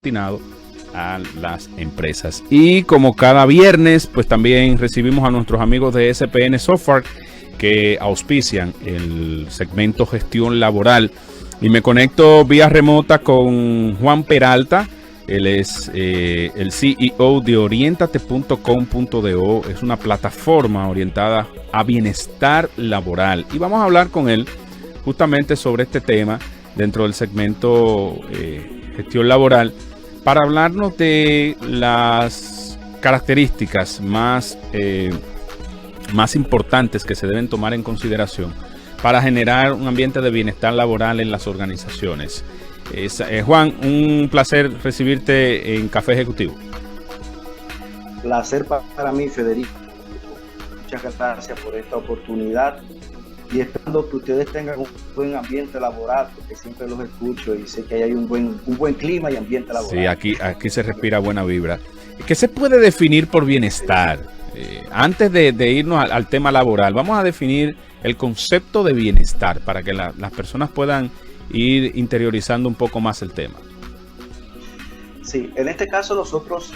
destinado a las empresas. Y como cada viernes, pues también recibimos a nuestros amigos de SPN Software que auspician el segmento gestión laboral. Y me conecto vía remota con Juan Peralta. Él es el CEO de orientate.com.do. Es una plataforma orientada a bienestar laboral. Y vamos a hablar con él justamente sobre este tema dentro del segmento gestión laboral, para hablarnos de las características más importantes que se deben tomar en consideración para generar un ambiente de bienestar laboral en las organizaciones. Juan, un placer recibirte en Café Ejecutivo. Placer para mí, Federico. Muchas gracias por esta oportunidad y esperando que ustedes tengan un buen ambiente laboral, porque siempre los escucho y sé que hay un buen clima y ambiente laboral. Sí, aquí se respira buena vibra. ¿Qué se puede definir por bienestar? Antes de irnos al tema laboral, vamos a definir el concepto de bienestar para que las personas puedan ir interiorizando un poco más el tema. Sí, en este caso nosotros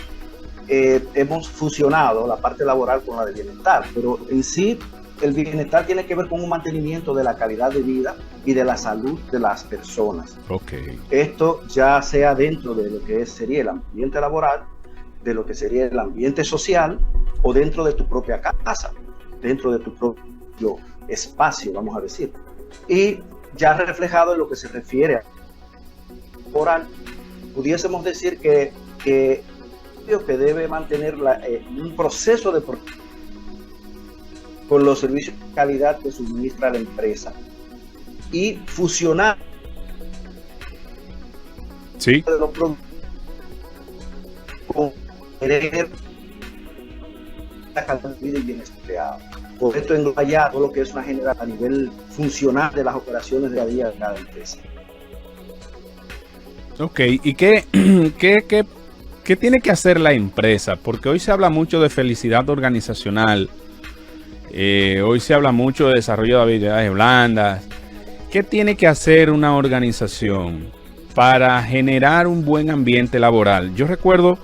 hemos fusionado la parte laboral con la de bienestar, pero en sí el bienestar tiene que ver con un mantenimiento de la calidad de vida y de la salud de las personas. Okay. Esto ya sea dentro de lo que sería el ambiente laboral, de lo que sería el ambiente social o dentro de tu propia casa, dentro de tu propio espacio, vamos a decir. Y ya reflejado en lo que se refiere a laboral, pudiésemos decir que debe mantener un proceso de con los servicios de calidad que suministra la empresa y fusionar sí. de los productos con la calidad de vida y bienestar. Por esto engloba ya todo lo que es una general a nivel funcional de las operaciones de a día de cada empresa. Ok, ¿y qué tiene que hacer la empresa? Porque hoy se habla mucho de felicidad organizacional. Hoy se habla mucho de desarrollo de habilidades blandas. ¿Qué tiene que hacer una organización para generar un buen ambiente laboral? Yo recuerdo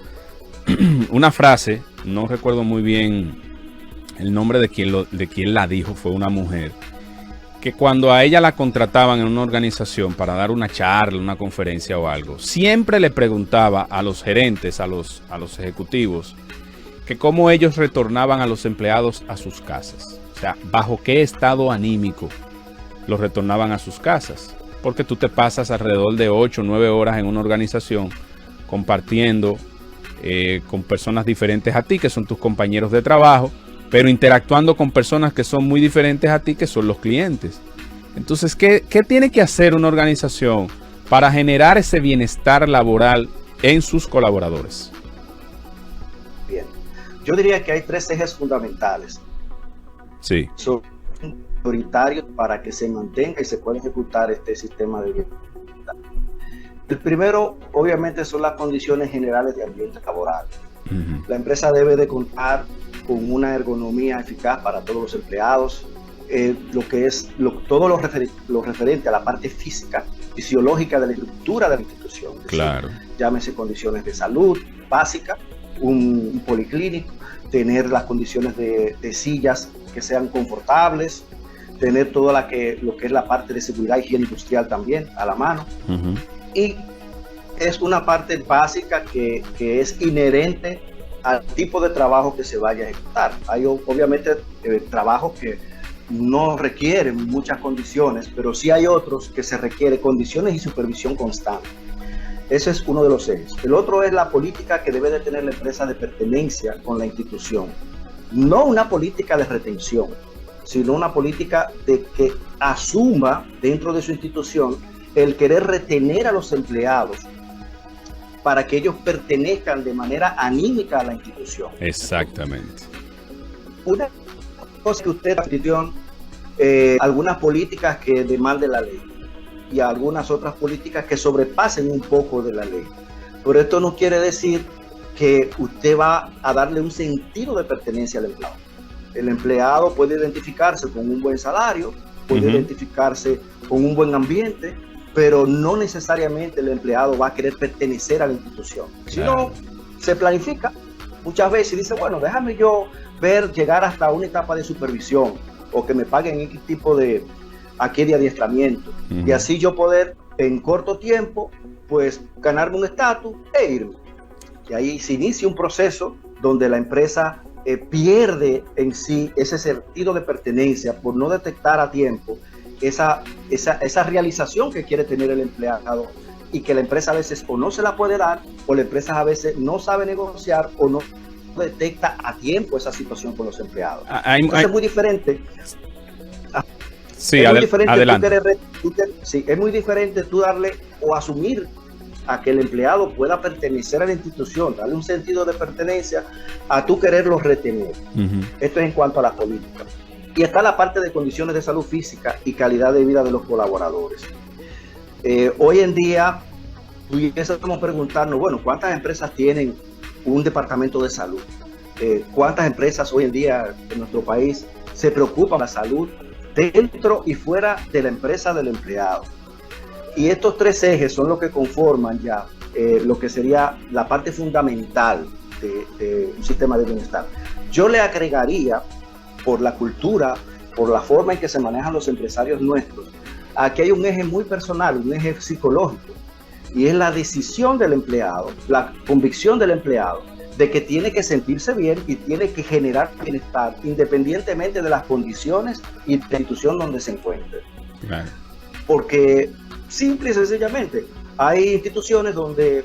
una frase, no recuerdo muy bien el nombre de quien la dijo, fue una mujer, que cuando a ella la contrataban en una organización para dar una charla, una conferencia o algo, siempre le preguntaba a los gerentes, a los ejecutivos, que cómo ellos retornaban a los empleados a sus casas. O sea, bajo qué estado anímico los retornaban a sus casas. Porque tú te pasas alrededor de 8 o 9 horas en una organización compartiendo con personas diferentes a ti, que son tus compañeros de trabajo, pero interactuando con personas que son muy diferentes a ti, que son los clientes. Entonces, ¿qué tiene que hacer una organización para generar ese bienestar laboral en sus colaboradores? Bien. Yo diría que hay 3 ejes fundamentales. Sí. Son prioritarios para que se mantenga y se pueda ejecutar este sistema de bienestar. El primero, obviamente, son las condiciones generales de ambiente laboral. Uh-huh. La empresa debe de contar con una ergonomía eficaz para todos los empleados, todo lo referente a la parte física, fisiológica de la estructura de la institución. Claro. Decir, llámese condiciones de salud básica, un policlínico, tener las condiciones de sillas que sean confortables, tener lo que es la parte de seguridad y higiene industrial también a la mano. Uh-huh. Y es una parte básica que es inherente al tipo de trabajo que se vaya a ejecutar. Hay obviamente trabajos que no requieren muchas condiciones, pero sí hay otros que se requieren condiciones y supervisión constante. Ese es uno de los ejes. El otro es la política que debe de tener la empresa de pertenencia con la institución. No una política de retención, sino una política de que asuma dentro de su institución el querer retener a los empleados para que ellos pertenezcan de manera anímica a la institución. Exactamente. Una cosa que usted, la institución, algunas políticas que demande la ley y algunas otras políticas que sobrepasen un poco de la ley. Pero esto no quiere decir que usted va a darle un sentido de pertenencia al empleado. El empleado puede identificarse con un buen salario, puede identificarse con un buen ambiente, pero no necesariamente el empleado va a querer pertenecer a la institución. Si no, se planifica muchas veces y dice, bueno, déjame yo llegar hasta una etapa de supervisión o que me paguen X tipo de adiestramiento y así yo poder en corto tiempo pues ganarme un estatus e irme. Y ahí se inicia un proceso donde la empresa pierde en sí ese sentido de pertenencia por no detectar a tiempo esa realización que quiere tener el empleado y que la empresa a veces o no se la puede dar o la empresa a veces no sabe negociar o no detecta a tiempo esa situación con los empleados. Entonces es muy diferente. Sí, es muy diferente adelante. Es muy diferente tú darle o asumir a que el empleado pueda pertenecer a la institución, darle un sentido de pertenencia, a tú quererlo retener. Esto es en cuanto a la política. Y está la parte de condiciones de salud física y calidad de vida de los colaboradores. Hoy en día, pudiésemos preguntarnos, bueno, ¿cuántas empresas tienen un departamento de salud? ¿Cuántas empresas hoy en día en nuestro país se preocupan de la salud dentro y fuera de la empresa del empleado? Y estos tres ejes son los que conforman ya lo que sería la parte fundamental de un sistema de bienestar. Yo le agregaría, por la cultura, por la forma en que se manejan los empresarios nuestros, aquí hay un eje muy personal, un eje psicológico, y es la decisión del empleado, la convicción del empleado de que tiene que sentirse bien y tiene que generar bienestar independientemente de las condiciones y la institución donde se encuentre. Claro. Porque simple y sencillamente hay instituciones donde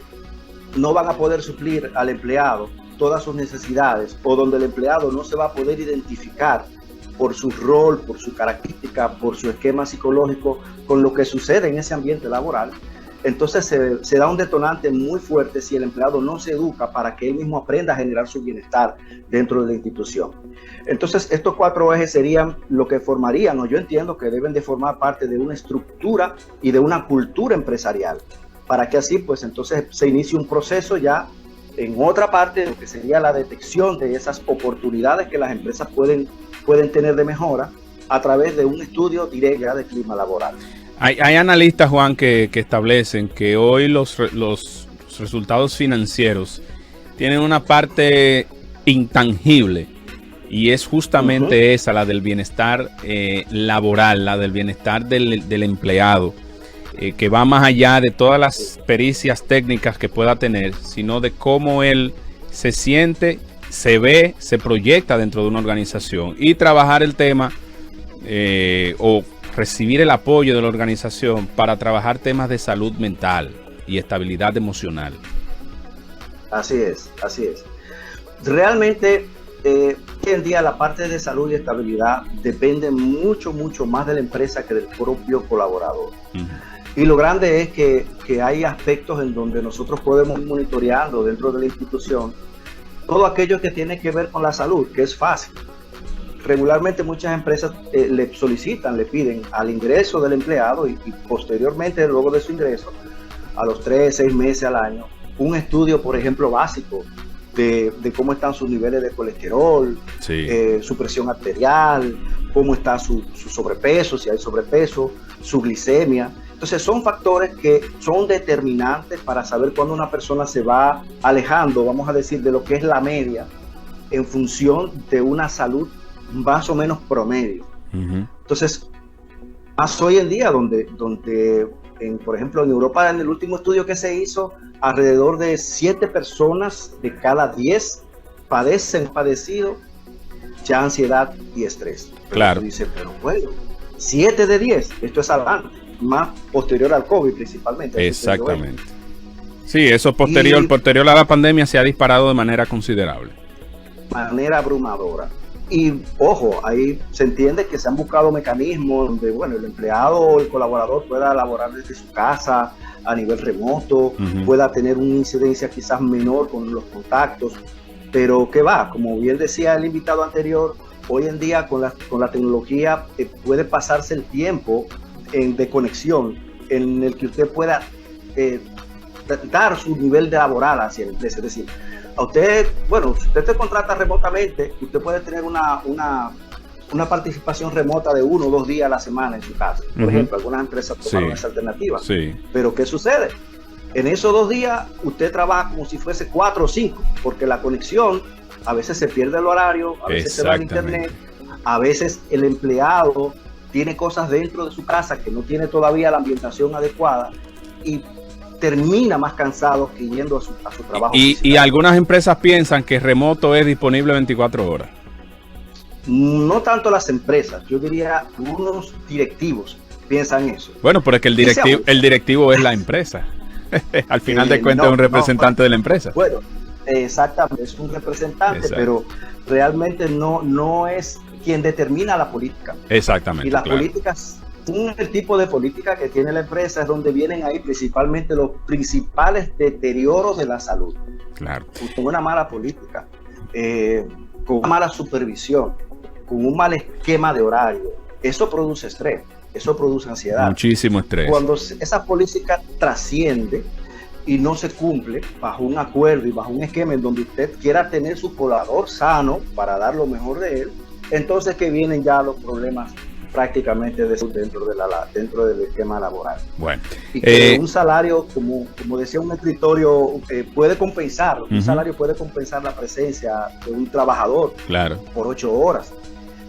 no van a poder suplir al empleado todas sus necesidades o donde el empleado no se va a poder identificar por su rol, por su característica, por su esquema psicológico con lo que sucede en ese ambiente laboral. Entonces se da un detonante muy fuerte si el empleado no se educa para que él mismo aprenda a generar su bienestar dentro de la institución. Entonces estos cuatro ejes serían lo que formarían, o yo entiendo que deben de formar parte de una estructura y de una cultura empresarial, para que así pues entonces se inicie un proceso ya en otra parte, lo que sería la detección de esas oportunidades que las empresas pueden tener de mejora a través de un estudio directo de clima laboral. Hay analistas, Juan, que establecen que hoy los resultados financieros tienen una parte intangible y es justamente esa, la del bienestar laboral, la del bienestar del empleado, que va más allá de todas las pericias técnicas que pueda tener, sino de cómo él se siente, se ve, se proyecta dentro de una organización y trabajar el tema o recibir el apoyo de la organización para trabajar temas de salud mental y estabilidad emocional. Así es, así es. Realmente, hoy en día la parte de salud y estabilidad depende mucho más de la empresa que del propio colaborador. Y lo grande es que hay aspectos en donde nosotros podemos ir monitoreando dentro de la institución todo aquello que tiene que ver con la salud, que es fácil. Regularmente muchas empresas le solicitan, le piden al ingreso del empleado y posteriormente, luego de su ingreso, a los 3, 6 meses al año, un estudio, por ejemplo, básico de cómo están sus niveles de colesterol, su presión arterial, cómo está su sobrepeso, si hay sobrepeso, su glicemia. Entonces son factores que son determinantes para saber cuándo una persona se va alejando, vamos a decir, de lo que es la media en función de una salud más o menos promedio. Entonces, más hoy en día, donde por ejemplo, en Europa, en el último estudio que se hizo, alrededor de 7 personas de cada 10 padecido ya ansiedad y estrés. Claro. Dice, pero bueno, 7 de 10, esto es adelante, más posterior al COVID principalmente. Exactamente. Sí, eso posterior a la pandemia se ha disparado de manera considerable. Manera abrumadora. Y ojo, ahí se entiende que se han buscado mecanismos donde, bueno, el empleado o el colaborador pueda laborar desde su casa a nivel remoto, pueda tener una incidencia quizás menor con los contactos, pero ¿qué va? Como bien decía el invitado anterior, hoy en día con la tecnología puede pasarse el tiempo de conexión en el que usted pueda dar su nivel de laboral hacia la empresa, es decir, a usted, bueno, si usted se contrata remotamente, usted puede tener una una participación remota de 1 o 2 días a la semana en su casa. Por ejemplo, algunas empresas tomaron esa alternativa. Pero ¿qué sucede? En esos 2 días usted trabaja como si fuese 4 o 5, porque la conexión, a veces se pierde el horario, a veces se va al internet, a veces el empleado tiene cosas dentro de su casa que no tiene todavía la ambientación adecuada y termina más cansado que yendo a su trabajo. Y algunas empresas piensan que remoto es disponible 24 horas. No tanto las empresas, yo diría unos directivos piensan eso. Bueno, pero es que el directivo es la empresa. Al final de cuentas es un representante de la empresa. Bueno, exactamente, es un representante, pero realmente no es quien determina la política. Exactamente. Y las políticas, el tipo de política que tiene la empresa es donde vienen ahí principalmente los principales deterioros de la salud. Claro. Con una mala política, con una mala supervisión, con un mal esquema de horario, eso produce estrés. Eso produce ansiedad. Muchísimo estrés. Cuando esa política trasciende y no se cumple bajo un acuerdo y bajo un esquema en donde usted quiera tener su poblador sano para dar lo mejor de él, entonces que vienen ya los problemas prácticamente de dentro del esquema laboral. Bueno, y que un salario, como decía un escritorio, puede compensar, un salario puede compensar la presencia de un trabajador por 8 horas.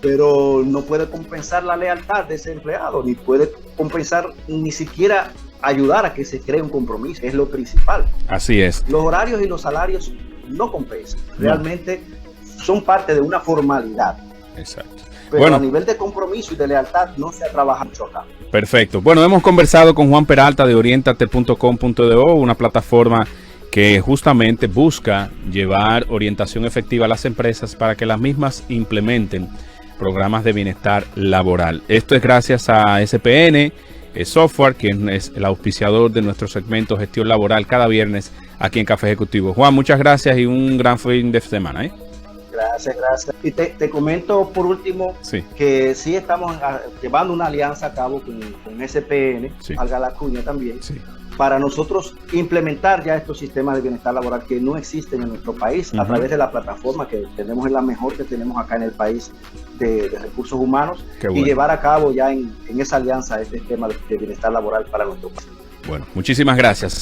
Pero no puede compensar la lealtad de ese empleado, ni puede compensar, ni siquiera ayudar a que se cree un compromiso, es lo principal. Así es. Los horarios y los salarios no compensan, realmente son parte de una formalidad. Exacto. Pero a nivel de compromiso y de lealtad no se ha trabajado mucho acá. Perfecto. Bueno, hemos conversado con Juan Peralta de orientate.com.do, una plataforma que justamente busca llevar orientación efectiva a las empresas para que las mismas implementen programas de bienestar laboral. Esto es gracias a SPN Software, quien es el auspiciador de nuestro segmento Gestión Laboral cada viernes aquí en Café Ejecutivo. Juan, muchas gracias y un gran fin de semana. Gracias. Y te comento por último que sí estamos llevando una alianza a cabo con SPN, valga la cuña también, para nosotros implementar ya estos sistemas de bienestar laboral que no existen en nuestro país a través de la plataforma que tenemos, es la mejor que tenemos acá en el país de recursos humanos, y llevar a cabo ya en esa alianza este sistema de bienestar laboral para nuestro país. Bueno, muchísimas gracias.